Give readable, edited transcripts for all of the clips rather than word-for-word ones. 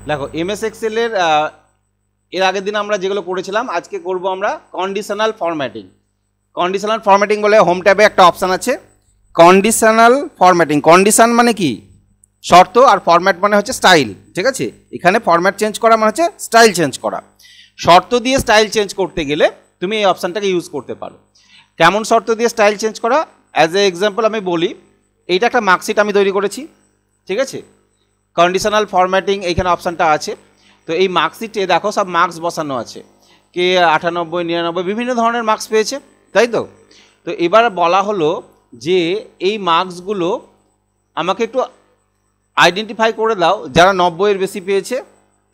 দেখো এমএস এক্সেলের এর আগের দিন আমরা যেগুলো করেছিলাম আজকে করব আমরা কন্ডিশনাল ফরম্যাটিং। কন্ডিশনাল ফরম্যাটিং বলে হোম ট্যাবে একটা অপশান আছে কন্ডিশনাল ফরম্যাটিং। কন্ডিশন মানে কি শর্ত, আর ফরম্যাট মানে হচ্ছে স্টাইল। ঠিক আছে, এখানে ফরম্যাট চেঞ্জ করা মানে হচ্ছে স্টাইল চেঞ্জ করা। শর্ত দিয়ে স্টাইল চেঞ্জ করতে গেলে তুমি এই অপশানটাকে ইউজ করতে পারো। কেমন শর্ত দিয়ে স্টাইল চেঞ্জ করা, অ্যাজ এ এক্সাম্পল আমি বলি, এইটা একটা মার্কশিট আমি তৈরি করেছি। ঠিক আছে, কন্ডিশনাল ফরম্যাটিং এইখানে অপশানটা আছে। তো এই মার্কশিটে দেখো সব মার্কস বসানো আছে, কে 98, 99 বিভিন্ন ধরনের মার্কস পেয়েছে, তাই তো। তো এবার বলা হলো যে এই মার্কসগুলো আমাকে একটু আইডেন্টিফাই করে দাও যারা 90-এর বেশি পেয়েছে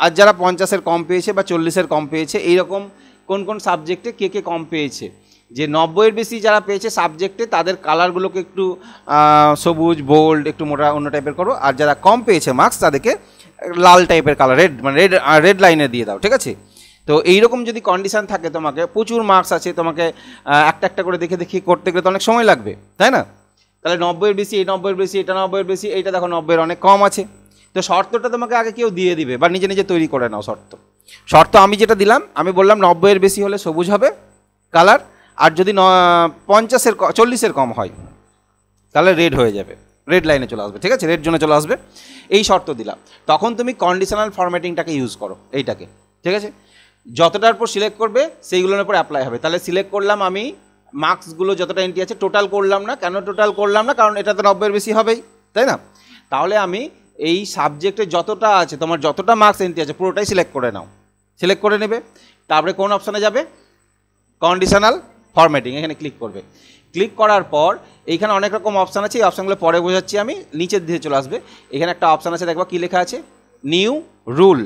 আর যারা 50-এর কম পেয়েছে বা 40-এর কম পেয়েছে, এইরকম কোন কোন সাবজেক্টে কে কে কম পেয়েছে। যে 90-এর বেশি যারা পেয়েছে সাবজেক্টে তাদের কালারগুলোকে একটু সবুজ বোল্ড একটু মোটা অন্য টাইপের করো, আর যারা কম পেয়েছে মার্কস তাদেরকে লাল টাইপের কালার রেড মানে রেড লাইনে দিয়ে দাও। ঠিক আছে, তো এইরকম যদি কন্ডিশন থাকে, তোমাকে প্রচুর মার্কস আছে, তোমাকে একটা একটা করে দেখে দেখে করতে গেলে তো অনেক সময় লাগবে, তাই না। তাহলে 90-এর বেশি, এই 90-এর বেশি, এটা 90-এর বেশি, এইটা দেখো 90-এর অনেক কম আছে। তো শর্তটা তোমাকে আগে কেউ দিয়ে দিবে বা নিজে নিজে তৈরি করে নাও শর্ত আমি যেটা দিলাম, আমি বললাম 90-এর বেশি হলে সবুজ হবে কালার, আর যদি 50-এর 40-এর কম হয় তাহলে রেড হয়ে যাবে, রেড লাইনে চলে আসবে। ঠিক আছে, রেড জোনে চলে আসবে, এই শর্ত দিলাম। তখন তুমি কন্ডিশনাল ফরম্যাটিংটাকে ইউজ করো এইটাকে। ঠিক আছে, যতটার উপর সিলেক্ট করবে সেইগুলোর উপর অ্যাপ্লাই হবে। তাহলে সিলেক্ট করলাম আমি মার্কসগুলো যতটা এন্ট্রি আছে, টোটাল করলাম না। কেন টোটাল করলাম না? কারণ এটা তো 90-এর বেশি হবেই, তাই না। তাহলে আমি এই সাবজেক্টে যতটা আছে, তোমার যতটা মার্কস এন্ট্রি আছে পুরোটাই সিলেক্ট করে নাও। সিলেক্ট করে নেবে, তারপরে কোন অপশানে যাবে, কন্ডিশনাল ফরম্যাটিং, এখানে ক্লিক করবে। ক্লিক করার পর এইখানে অনেক রকম অপশান আছে, এই অপশানগুলো পরে বোঝাচ্ছি আমি। নিচের দিকে চলে আসবে, এখানে একটা অপশান আছে, দেখবা কী লেখা আছে, নিউ রুল।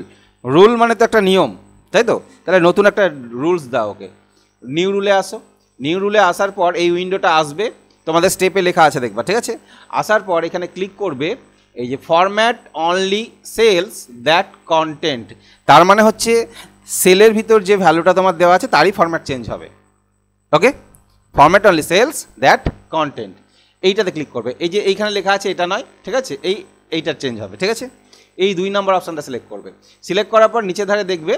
রুল মানে তো একটা নিয়ম, তাই তো। তাহলে নতুন একটা রুলস দাও ওকে। নিউ রুলে আসো, নিউ রুলে আসার পর এই উইন্ডোটা আসবে, তোমাদের স্টেপে লেখা আছে দেখবা। ঠিক আছে, আসার পর এখানে ক্লিক করবে, এই যে format only cells that content, তার মানে হচ্ছে সেলের ভিতর যে ভ্যালুটা তোমার দেওয়া আছে তারই ফরম্যাট চেঞ্জ হবে। Okay, format only cells that contain, এইটাতে ক্লিক করবে। এই যে এইখানে লেখা আছে এটা নয়, ঠিক আছে, এইটার চেঞ্জ হবে। ঠিক আছে, এই 2 নম্বর অপশানটা সিলেক্ট করবে। সিলেক্ট করার পর নিচে ধারে দেখবে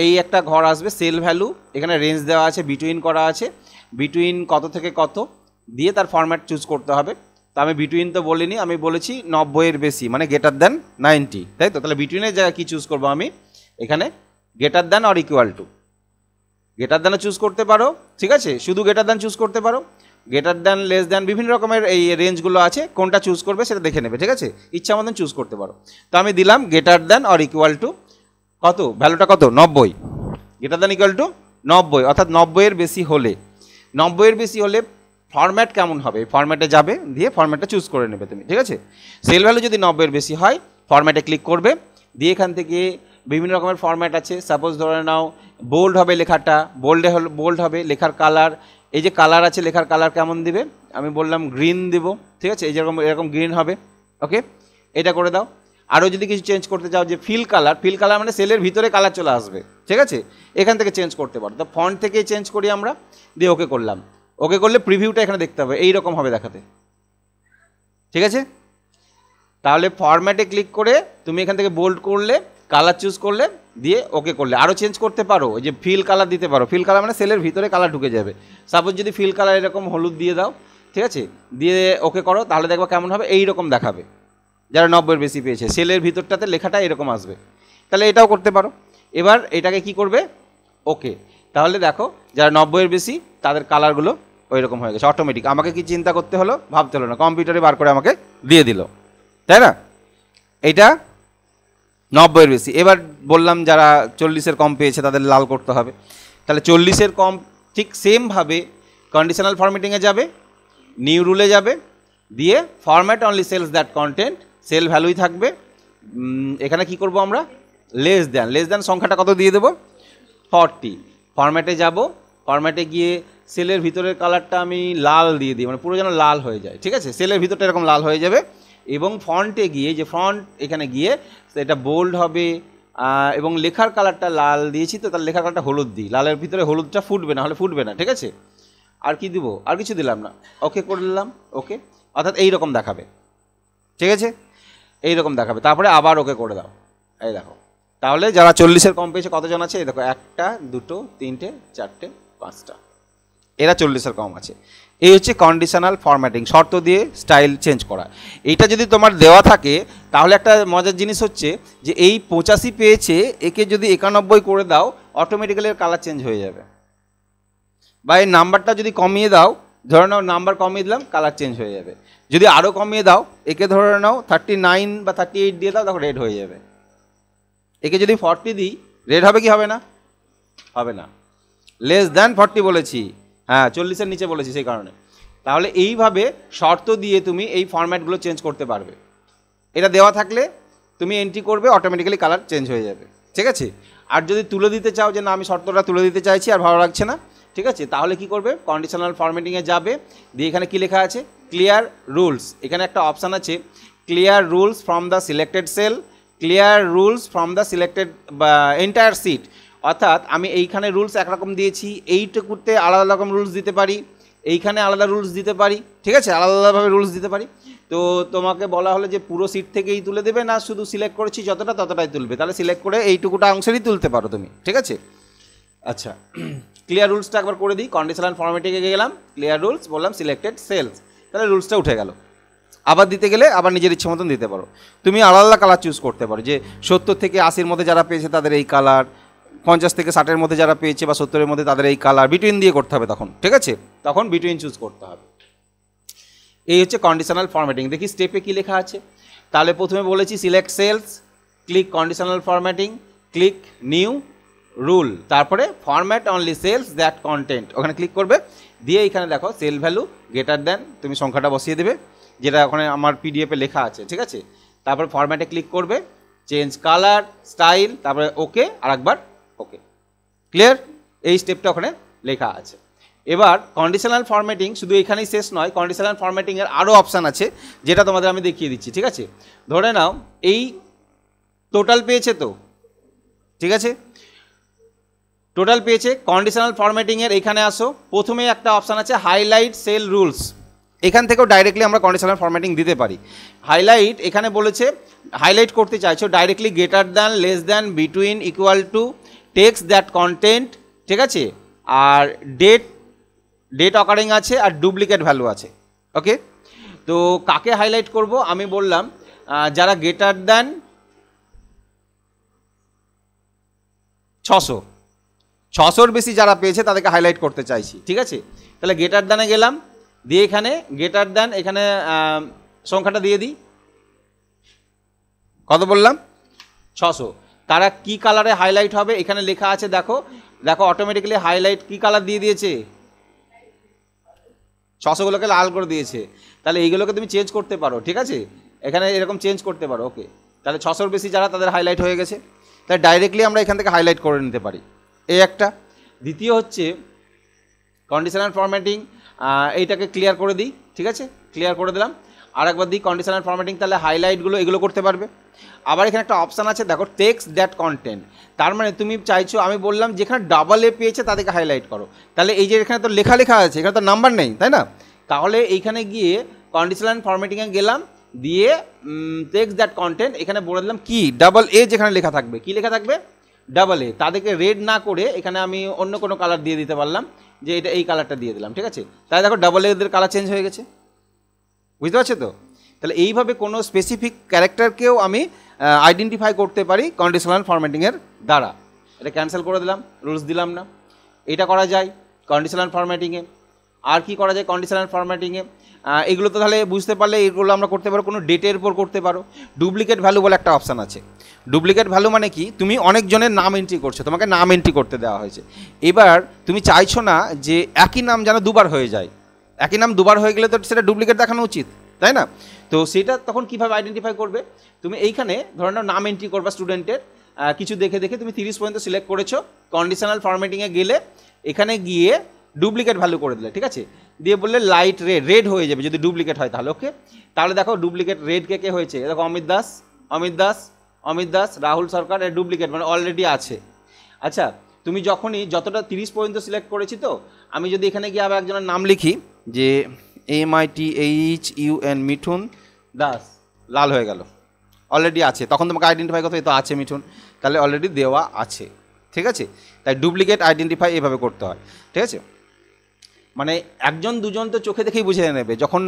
এই একটা ঘর আসবে, সেল ভ্যালু, এখানে রেঞ্জ দেওয়া আছে, বিটুইন করা আছে, বিটুইন কত থেকে কত দিয়ে তার ফরম্যাট চুজ করতে হবে। তো আমি বিটুইন তো বলিনি, আমি বলেছি 90-এর বেশি মানে গ্রেটার দ্যান 90, তাই তো। তাহলে বিটুইনের জায়গায় কী চুজ করবো আমি, এখানে greater than or equal to, greater দ্যানও চুজ করতে পারো। ঠিক আছে, শুধু গ্রেটার দ্যান চুজ করতে পারো, গ্রেটার দ্যান, লেস দ্যান, বিভিন্ন রকমের এই রেঞ্জগুলো আছে, কোনটা চুজ করবে সেটা দেখে নেবে। ঠিক আছে, ইচ্ছা মতন চুজ করতে পারো। তো আমি দিলাম greater than or equal two কত, ভ্যালুটা কত, 90, গ্রেটার দ্যান ইকুয়াল টু 90, অর্থাৎ 90-এর বেশি হলে, 90-এর বেশি হলে ফরম্যাট কেমন হবে, ফরম্যাটে যাবে, দিয়ে ফরম্যাটটা চুজ করে নেবে তুমি। ঠিক আছে, সেল ভ্যালু যদি 90-এর বেশি হয় ফরম্যাটে ক্লিক করবে, দিয়ে এখান থেকে বিভিন্ন রকমের ফরম্যাট আছে। সাপোজ ধরে নাও বোল্ড হবে লেখাটা, বোল্ড হবে লেখার কালার, এই যে কালার আছে লেখার কালার কেমন দিবে, আমি বললাম গ্রিন দেবো। ঠিক আছে, এই যেরকম এরকম গ্রিন হবে। ওকে, এটা করে দাও। আরও যদি কিছু চেঞ্জ করতে চাও, যে ফিল কালার মানে সেলের ভিতরে কালার চলে আসবে। ঠিক আছে, এখান থেকে চেঞ্জ করতে পারো। তো ফন্ট থেকেই চেঞ্জ করি আমরা, দিয়ে ওকে করলাম। ওকে করলে প্রিভিউটা এখানে দেখতে হবে, এইরকম হবে দেখাতে। ঠিক আছে, তাহলে ফরম্যাটে ক্লিক করে তুমি এখান থেকে বোল্ড করলে, কালার চুজ করলে, দিয়ে ওকে করলে। আরও চেঞ্জ করতে পারো, ওই যে ফিল কালার দিতে পারো। ফিল কালার মানে সেলের ভিতরে কালার ঢুকে যাবে। সাপোজ যদি ফিল কালার এরকম হলুদ দিয়ে দাও, ঠিক আছে, দিয়ে ওকে করো, তাহলে দেখবা কেমন হবে, এইরকম দেখাবে। যারা 90-এর বেশি পেয়েছে সেলের ভিতরটাতে লেখাটা এরকম আসবে। তাহলে এটাও করতে পারো। এবার এটাকে কি করবে, ওকে, তাহলে দেখো যারা 90-এর বেশি তাদের কালারগুলো ওই রকম হয়ে গেছে অটোমেটিক। আমাকে কি চিন্তা করতে হলো, ভাবতে হলো না, কম্পিউটারে বার করে আমাকে দিয়ে দিল, তাই না। এইটা 90-এর বেশি। এবার বললাম যারা 40-এর কম পেয়েছে তাদের লাল করতে হবে। তাহলে 40-এর কম ঠিক সেমভাবে কন্ডিশনাল ফরম্যাটিংয়ে যাবে, নিউ রুলে যাবে, দিয়ে format only cells that contain, cell ভ্যালুই থাকবে। এখানে কি করব আমরা, লেস দ্যান সংখ্যাটা কত দিয়ে দেবো, 40। ফরম্যাটে যাব, ফরম্যাটে গিয়ে সেলের ভিতরের কালারটা আমি লাল দিয়ে দিই, মানে পুরো যেন লাল হয়ে যায়। ঠিক আছে, সেলের ভিতরটা এরকম লাল হয়ে যাবে। এবং ফন্টে গিয়ে, যে ফন্ট এখানে গিয়ে এটা বোল্ড হবে, এবং লেখার কালারটা লাল দিয়েছি, তো তার লেখার কালারটা হলুদ দিই, লালের ভিতরে হলুদটা ফুটবে না, হলে ফুটবে না। ঠিক আছে, আর কি দিব, আর কিছু দিলাম না, ওকে করে দিলাম। ওকে, অর্থাৎ এইরকম দেখাবে। ঠিক আছে, এইরকম দেখাবে। তারপরে আবার ওকে করে দাও, এই দেখো তাহলে যারা 40-এর কম পেয়েছে কতজন আছে? এই দেখো 1টা 2টো 3টে 4টে 5টা, এরা 40-এর কম আছে। এই হচ্ছে কন্ডিশনাল ফরম্যাটিং, শর্ত দিয়ে স্টাইল চেঞ্জ করা। এইটা যদি তোমার দেওয়া থাকে তাহলে একটা মজার জিনিস হচ্ছে যে এই 85 পেয়েছে, একে যদি 91 করে দাও অটোমেটিক্যালি কালার চেঞ্জ হয়ে যাবে। বা এই নাম্বারটা যদি কমিয়ে দাও, ধরে নাও নাম্বার কমিয়ে দিলাম, কালার চেঞ্জ হয়ে যাবে। যদি আরও কমিয়ে দাও, একে ধরে নাও 39 বা 38 দিয়ে দাও, তখন রেড হয়ে যাবে। একে যদি 40 দিই, রেড হবে কি হবে না? হবে না। লেস দ্যান 40 বলেছি, হ্যাঁ 40-এর নিচে বলেছি সেই কারণে। তাহলে এইভাবে শর্ত দিয়ে তুমি এই ফরম্যাটগুলো চেঞ্জ করতে পারবে। এটা দেওয়া থাকলে তুমি এন্ট্রি করবে, অটোমেটিক্যালি কালার চেঞ্জ হয়ে যাবে, ঠিক আছে? আর যদি তুলে দিতে চাও যে না আমি শর্তটা তুলে দিতে চাইছি আর ভালো লাগছে না, ঠিক আছে, তাহলে কি করবে? কন্ডিশনাল ফরম্যাটিংয়ে যাবে, দিয়ে এখানে কি লেখা আছে? Clear rules. এখানে একটা অপশান আছে clear rules from the selected cell, clear rules from the selected entire sheet. অর্থাৎ আমি এইখানে রুলস একরকম দিয়েছি, এইটুকুতে আলাদা রকম রুলস দিতে পারি, এইখানে আলাদা রুলস দিতে পারি, ঠিক আছে, আলাদা আলাদাভাবে রুলস দিতে পারি। তো তোমাকে বলা হলো যে পুরো সিট থেকেই তুলে দেবে, না শুধু সিলেক্ট করেছি যতটা ততটাই তুলবে, তাহলে সিলেক্ট করে এইটুকুটা অংশেরই তুলতে পারো তুমি, ঠিক আছে? আচ্ছা, ক্লিয়ার রুলসটা একবার করে দিই। কন্ডিশনাল ফরম্যাটিংয়ে গেলাম, ক্লিয়ার রুলস বললাম সিলেক্টেড সেলস, তাহলে রুলসটা উঠে গেল। আবার দিতে গেলে আবার নিজের ইচ্ছে মতন দিতে পারো। তুমি আলাদা আলাদা কালার চুজ করতে পারো, যে 70 থেকে 80-এর মধ্যে যারা পেয়েছে তাদের এই কালার, 50 থেকে 60-এর মধ্যে যারা পেয়েছে বা 70-এর মধ্যে তাদের এই কালার, বিটুইন দিয়ে করতে হবে তখন, ঠিক আছে? তখন বিটুইন চুজ করতে হবে। এই হচ্ছে কন্ডিশনাল ফরম্যাটিং। দেখি স্টেপে কী লেখা আছে। তাহলে প্রথমে বলেছি select cells, click conditional formatting, click new rule, তারপরে format only cells that contain, ওখানে ক্লিক করবে। দিয়ে এখানে দেখো সেল ভ্যালু গ্রেটার দেন, তুমি সংখ্যাটা বসিয়ে দেবে যেটা ওখানে আমার পিডিএফে লেখা আছে, ঠিক আছে? তারপরে ফরম্যাটে ক্লিক করবে, চেঞ্জ কালার স্টাইল, তারপরে ওকে, আরেকবার ওকে। ক্লিয়ার? এই স্টেপটা ওখানে লেখা আছে। এবার কন্ডিশনাল ফরম্যাটিং শুধু এখানেই শেষ নয়, কন্ডিশনাল ফরম্যাটিংয়ের আরও অপশান আছে যেটা তোমাদের আমি দেখিয়ে দিচ্ছি, ঠিক আছে? ধরে নাও এই টোটাল পেয়েছে তো, ঠিক আছে, টোটাল পেয়েছে। কন্ডিশনাল ফরম্যাটিংয়ের এখানে আসো, প্রথমে একটা অপশান আছে হাইলাইট সেল রুলস, এখান থেকেও ডাইরেক্টলি আমরা কন্ডিশনাল ফরম্যাটিং দিতে পারি। হাইলাইট এখানে বলেছে হাইলাইট করতে চাইছো directly greater than, less than, between, equal to, text that content, ঠিক আছে? আর ডেট অকারিং আছে, আর ডুপ্লিকেট ভ্যালু আছে, ওকে? তো কাকে হাইলাইট করব? আমি বললাম যারা গ্রেটার দ্যান 600-600-র বেশি যারা পেয়েছে তাদেরকে হাইলাইট করতে চাইছি, ঠিক আছে? তাহলে গ্রেটার দ্যানে গেলাম, দিয়ে এখানে গ্রেটার দ্যান, এখানে সংখ্যাটা দিয়ে দিই, কত বললাম? 600। তারা কি কালারে হাইলাইট হবে এখানে লেখা আছে, দেখো দেখো অটোমেটিক্যালি হাইলাইট কি কালার দিয়ে দিয়েছে? 600গুলোকে লাল করে দিয়েছে। তাহলে এইগুলোকে তুমি চেঞ্জ করতে পারো, ঠিক আছে? এখানে এরকম চেঞ্জ করতে পারো, ওকে? তাহলে 600-র বেশি যারা তাদের হাইলাইট হয়ে গেছে, তাই ডাইরেক্টলি আমরা এখান থেকে হাইলাইট করে নিতে পারি, এই একটা। দ্বিতীয় হচ্ছে কন্ডিশনাল ফরম্যাটিং, এইটাকে ক্লিয়ার করে দিই, ঠিক আছে? ক্লিয়ার করে দিলাম, আর একবার দিই কন্ডিশনাল ফরম্যাটিং, তাহলে হাইলাইটগুলো এগুলো করতে পারবে। আবার এখানে একটা অপশান আছে দেখো টেক্সট দ্যাট কন্টেন্ট, তার মানে তুমি চাইছো, আমি বললাম যেখানে ডাবল এ পেয়েছে তাদেরকে হাইলাইট করো, তাহলে এই যে এখানে তো লেখা আছে, এখানে তো নাম্বার নেই, তাই না? তাহলে এইখানে গিয়ে কন্ডিশনাল ফরম্যাটিংয়ে গেলাম, দিয়ে টেক্সট দ্যাট কন্টেন্ট এখানে বলে দিলাম কি ডাবল এ, যেখানে লেখা থাকবে কি লেখা থাকবে? Double A. তাদেরকে রেড না করে এখানে আমি অন্য কোনো কালার দিয়ে দিতে পারলাম, যে এটা এই কালারটা দিয়ে দিলাম, ঠিক আছে? তাই দেখো ডাবল এদের কালার চেঞ্জ হয়ে গেছে, বুঝতে পারছো তো? তাহলে এইভাবে কোনো স্পেসিফিক ক্যারেক্টারকেও আমি আইডেন্টিফাই করতে পারি কন্ডিশনাল ফরম্যাটিংয়ের দ্বারা। এটা ক্যান্সেল করে দিলাম, রুলস দিলাম না। এটা করা যায় কন্ডিশনাল ফরম্যাটিংয়ে। আর কি করা যায় কন্ডিশনাল ফরম্যাটিংয়ে? এগুলো তো তাহলে বুঝতে পারলে, এগুলো আমরা করতে পারো কোনো ডেটের উপর করতে পারো। ডুপ্লিকেট ভ্যালু বলে একটা অপশান আছে। ডুপ্লিকেট ভ্যালু মানে কি? তুমি অনেকজনের নাম এন্ট্রি করছো, তোমাকে নাম এন্ট্রি করতে দেওয়া হয়েছে, এবার তুমি চাইছো না যে একই নাম যেন দুবার হয়ে যায়। একই নাম দুবার হয়ে গেলে তো সেটা ডুপ্লিকেট দেখানো উচিত, তাই না? তো সেটা তখন কীভাবে আইডেন্টিফাই করবে? তুমি এইখানে ধরে নাও নাম এন্ট্রি করবা স্টুডেন্টের, কিছু দেখে দেখে তুমি 30 পর্যন্ত সিলেক্ট করেছো। কন্ডিশনাল ফরম্যাটিংয়ে গেলে এখানে গিয়ে ডুপ্লিকেট ভ্যালু করে দিলে, ঠিক আছে? দিয়ে বললে লাইট রেড হয়ে যাবে যদি ডুপ্লিকেট হয়, তাহলে ওকে। তাহলে দেখো ডুপ্লিকেট রেড কে হয়েছে, দেখো অমিত দাস, রাহুল সরকার, এর ডুপ্লিকেট মানে অলরেডি আছে। আচ্ছা, তুমি যখনই যতটা 30 পর্যন্ত সিলেক্ট করেছি, তো আমি যদি এখানে গিয়ে আবার একজনের নাম লিখি, যে MITHUN মিঠুন দাস, লাল হয়ে গেল, অলরেডি আছে, তখন তোমাকে আইডেন্টিফাই করতে তো আছে মিঠুন। তাহলে অলরেডি দেওয়া আছে, ঠিক আছে। তাই ডুপ্লিকেট আইডেন্টিফাই এভাবে করতে হয়, ঠিক আছে। মানে একজন দুজন তো চোখে দেখেই বুঝে নেবে যখন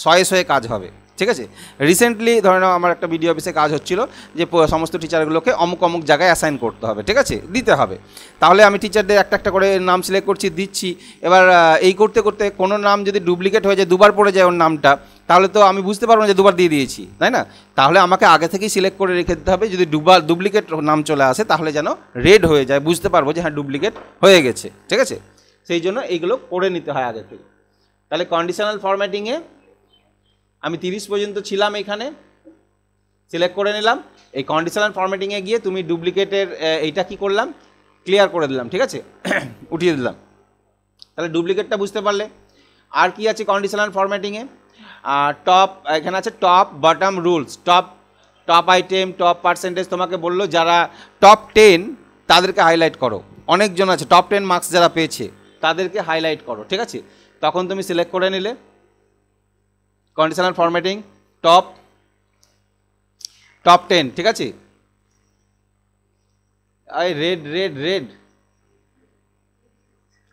শয়ে শয়ে কাজ হবে, ঠিক আছে। রিসেন্টলি ধরে নাও আমার একটা বিডিও অফিসে কাজ হচ্ছিল যে সমস্ত টিচারগুলোকে অমুক অমুক জায়গায় অ্যাসাইন করতে হবে, ঠিক আছে, দিতে হবে। তাহলে আমি টিচারদের একটা একটা করে নাম সিলেক্ট করছি, দিচ্ছি। এবার এই করতে করতে কোনো নাম যদি ডুপ্লিকেট হয়ে যায়, দুবার পড়ে যায় ওর নামটা, তাহলে তো আমি বুঝতে পারবো না যে দুবার দিয়ে দিয়েছি, তাই না। তাহলে আমাকে আগে থেকেই সিলেক্ট করে রেখে দিতে হবে, যদি ডুপ্লিকেট নাম চলে আসে তাহলে যেন রেড হয়ে যায়, বুঝতে পারবো যে হ্যাঁ ডুপ্লিকেট হয়ে গেছে, ঠিক আছে। সেই জন্য এইগুলো করে নিতে হয় আগে থেকে। তাহলে কন্ডিশনাল ফরম্যাটিংয়ে আমি 30 পর্যন্ত ছিলাম, এইখানে সিলেক্ট করে নিলাম। এই কন্ডিশনাল ফরম্যাটিংয়ে গিয়ে তুমি ডুপ্লিকেটের এইটা কি করলাম, ক্লিয়ার করে দিলাম, ঠিক আছে, উঠিয়ে দিলাম। তাহলে ডুপ্লিকেটটা বুঝতে পারলে। আর কি আছে কন্ডিশনাল ফরম্যাটিংয়ে, টপ, এখানে আছে top bottom rules. Top item, top percentage, তোমাকে বললো যারা টপ 10 তাদেরকে হাইলাইট করো। অনেকজন আছে টপ 10 মার্কস যারা পেয়েছে তাদেরকে হাইলাইট করো, ঠিক আছে। তখন তুমি সিলেক্ট করে নিলে কন্ডিশনাল ফরম্যাটিং টপ 10, ঠিক আছে। এই রেড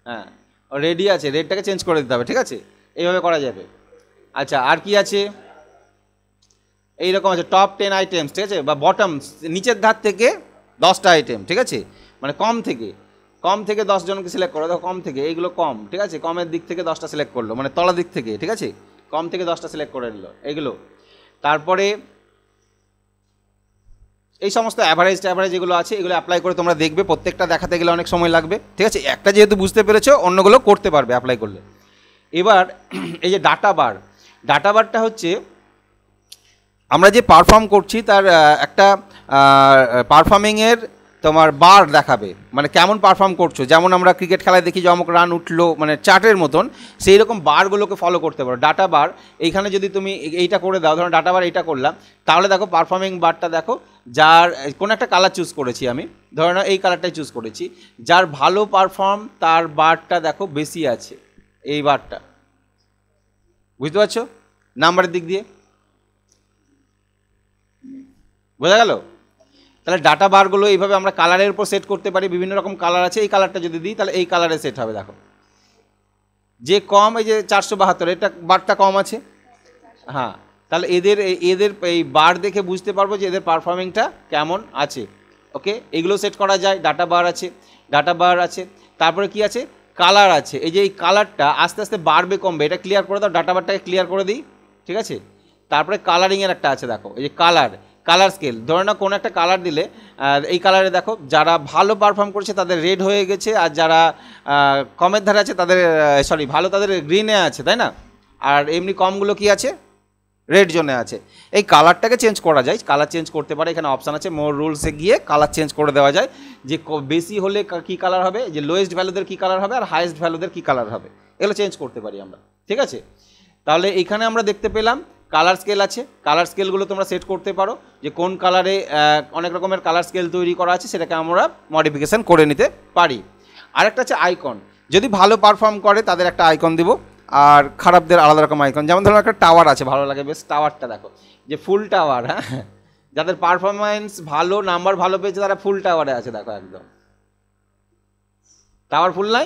হ্যাঁ রেডই আছে, রেডটাকে চেঞ্জ করে দিতে হবে, ঠিক আছে, এইভাবে করা যাবে। আচ্ছা আর কি আছে, এইরকম আছে টপ 10 আইটেমস, ঠিক আছে, বা বটম নিচের ধার থেকে 10টা আইটেম, ঠিক আছে, মানে কম থেকে 10 জনকে সিলেক্ট করো। দেখো কম থেকে এইগুলো কম, ঠিক আছে, কমের দিক থেকে 10টা সিলেক্ট করলো, মানে তলার দিক থেকে, ঠিক আছে, কম থেকে 10টা সিলেক্ট করে নিল এইগুলো। তারপরে এই সমস্ত অ্যাভারেজ এগুলো আছে, এগুলো অ্যাপ্লাই করে তোমরা দেখবে। প্রত্যেকটা দেখাতে গেলে অনেক সময় লাগবে, ঠিক আছে। একটা যেহেতু বুঝতে পেরেছো, অন্যগুলো করতে পারবে অ্যাপ্লাই করলে। এবার এই যে ডাটা বারটা হচ্ছে আমরা যে পারফর্ম করছি তার একটা পারফর্মিংয়ের তোমার বার দেখাবে, মানে কেমন পারফর্ম করছো। যেমন আমরা ক্রিকেট খেলায় দেখি যে অমুক রান উঠলো, মানে চার্টের মতন, সেই রকম বারগুলোকে ফলো করতে পারো। ডাটা বার এইখানে যদি তুমি এইটা করে দাও, ধরো ডাটা বার এইটা করলাম, তাহলে দেখো পারফর্মিং বারটা দেখো, যার কোনো একটা কালার চুজ করেছি আমি, ধরো না এই কালারটাই চুজ করেছি, যার ভালো পারফর্ম তার বারটা দেখো বেশি আছে, এই বারটা, বুঝতে পারছো নাম্বারের দিক দিয়ে, বোঝা গেল। তাহলে ডাটা বারগুলো এইভাবে আমরা কালারের উপর সেট করতে পারি, বিভিন্ন রকম কালার আছে। এই কালারটা যদি দিই তাহলে এই কালারে সেট হবে, দেখো যে কম, এই যে 472 এটা বারটা কম আছে, হ্যাঁ, তাহলে এদের এই বার দেখে বুঝতে পারবো যে এদের পারফর্মিংটা কেমন আছে। ওকে, এগুলো সেট করা যায়, ডাটা বার আছে। তারপরে কি আছে, কালার আছে। এই যে এই কালারটা আস্তে আস্তে বাড়বে কমবে, এটা ক্লিয়ার করে দাও, ডাটা বারটাকে ক্লিয়ার করে দিই, ঠিক আছে। তারপরে কালারিংয়ের একটা আছে, দেখো এই যে কালার স্কেল, ধরে নাও কোনো একটা কালার দিলে এই কালারে দেখো যারা ভালো পারফর্ম করছে তাদের রেড হয়ে গেছে, আর যারা কমের ধারে আছে তাদের ভালো তাদের গ্রিনে আছে, তাই না। আর এমনি কমগুলো কি আছে, রেড জোনে আছে। এই কালারটাকে চেঞ্জ করা যায়, কালার চেঞ্জ করতে পারে, এখানে অপশান আছে মোর রুলসে গিয়ে কালার চেঞ্জ করে দেওয়া যায়, যে বেশি হলে কী কালার হবে, যে লোয়েস্ট ভ্যালুদের কী কালার হবে, আর হাইয়েস্ট ভ্যালুদের কী কালার হবে, এগুলো চেঞ্জ করতে পারি আমরা, ঠিক আছে। তাহলে এইখানে আমরা দেখতে পেলাম কালার স্কেল আছে, কালার স্কেলগুলো তোমরা সেট করতে পারো, যে কোন কালারে অনেক রকমের কালার স্কেল তৈরি করা আছে, সেটাকে আমরা মডিফিকেশান করে নিতে পারি। আরেকটা আছে আইকন, যদি ভালো পারফর্ম করে তাদের একটা আইকন দিব, আর খারাপদের আলাদা রকম আইকন। যেমন ধরো একটা টাওয়ার আছে, ভালো লাগে বেশ, টাওয়ারটা দেখো যে ফুল টাওয়ার, হ্যাঁ, যাদের পারফরমেন্স ভালো, নাম্বার ভালো পেয়েছে তারা ফুল টাওয়ারে আছে, দেখো একদম টাওয়ার ফুল নাই,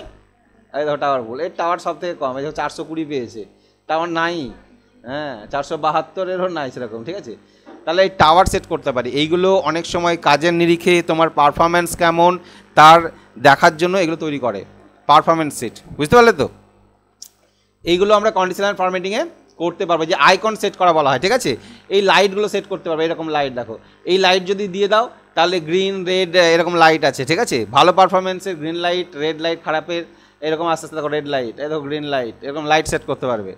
এই দেখো টাওয়ার ফুল। এই টাওয়ার সব থেকে কম, এই দেখো 420 পেয়েছে, টাওয়ার নাই, হ্যাঁ 472-এরও নাই সেরকম, ঠিক আছে। তাহলে এই টাওয়ার সেট করতে পারি। এইগুলো অনেক সময় কাজের নিরিখে তোমার পারফরমেন্স কেমন তার দেখার জন্য এগুলো তৈরি করে, পারফরমেন্স সেট, বুঝতে পারলে তো। এইগুলো আমরা কন্ডিশনাল ফরম্যাটিংয়ে করতে পারবো, যে আইকন সেট করা বলা হয়, ঠিক আছে। এই লাইটগুলো সেট করতে পারবে, এরকম লাইট দেখো, এই লাইট যদি দিয়ে দাও তাহলে গ্রিন রেড এরকম লাইট আছে, ঠিক আছে। ভালো পারফরমেন্সের গ্রিন লাইট, রেড লাইট, খারাপের এরকম আস্তে আস্তে দেখো রেড লাইট, এই দেখো গ্রিন লাইট, এরকম লাইট সেট করতে পারবে।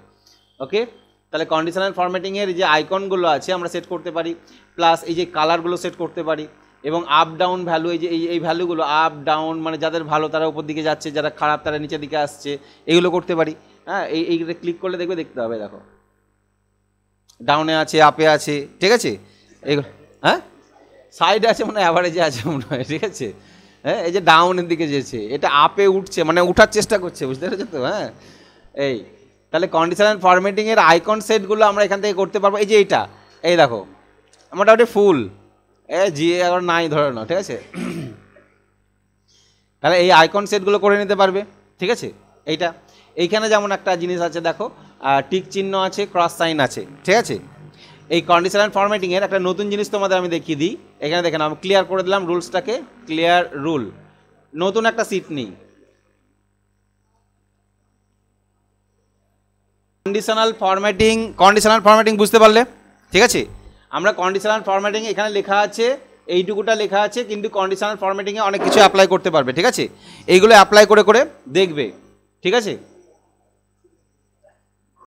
ওকে, তাহলে কন্ডিশনাল ফরম্যাটিংয়ের যে আইকনগুলো আছে আমরা সেট করতে পারি, প্লাস এই যে কালারগুলো সেট করতে পারি, এবং আপ ডাউন ভ্যালু, এই যে এই ভ্যালুগুলো আপ ডাউন, মানে যাদের ভালো তারা উপর দিকে যাচ্ছে, যারা খারাপ তারা নিচের দিকে আসছে, এগুলো করতে পারি। হ্যাঁ, এইগুলো ক্লিক করলে দেখতে হবে, দেখো ডাউনে আছে, আপে আছে, ঠিক আছে। এইগুলো হ্যাঁ সাইডে আছে, মানে অ্যাভারেজে আছে মনে হয়, ঠিক আছে। হ্যাঁ, এই যে ডাউনের দিকে যেছে, এটা আপে উঠছে, মানে উঠার চেষ্টা করছে, বুঝতে পেরেছো তো। হ্যাঁ, এই তাহলে কন্ডিশনাল ফরম্যাটিংয়ের আইকন সেটগুলো আমরা এখান থেকে করতে পারবো। এই যে এইটা, এই দেখো মোটামুটি ফুল, জি এখন নাই ধরে নাও, ঠিক আছে। তাহলে এই আইকন সেটগুলো করে নিতে পারবে, ঠিক আছে। এইখানে যেমন একটা জিনিস আছে দেখো, টিক চিহ্ন আছে, ক্রস সাইন আছে, ঠিক আছে। এই কন্ডিশনাল ফরম্যাটিংয়ের একটা নতুন জিনিস তোমাদের আমি দেখিয়ে দিই। এখানে দেখেন আমি ক্লিয়ার করে দিলাম রুলসটাকে, ক্লিয়ার রুল, নতুন একটা সিট নিই। কন্ডিশনাল ফরম্যাটিং বুঝতে পারলে, ঠিক আছে। আমরা কন্ডিশনাল ফরম্যাটিং এখানে লেখা আছে, এইটুকুটা লেখা আছে, কিন্তু কন্ডিশনাল ফরম্যাটিংয়ে অনেক কিছু অ্যাপ্লাই করতে পারবে, ঠিক আছে। এইগুলো অ্যাপ্লাই করে করে দেখবে, ঠিক আছে।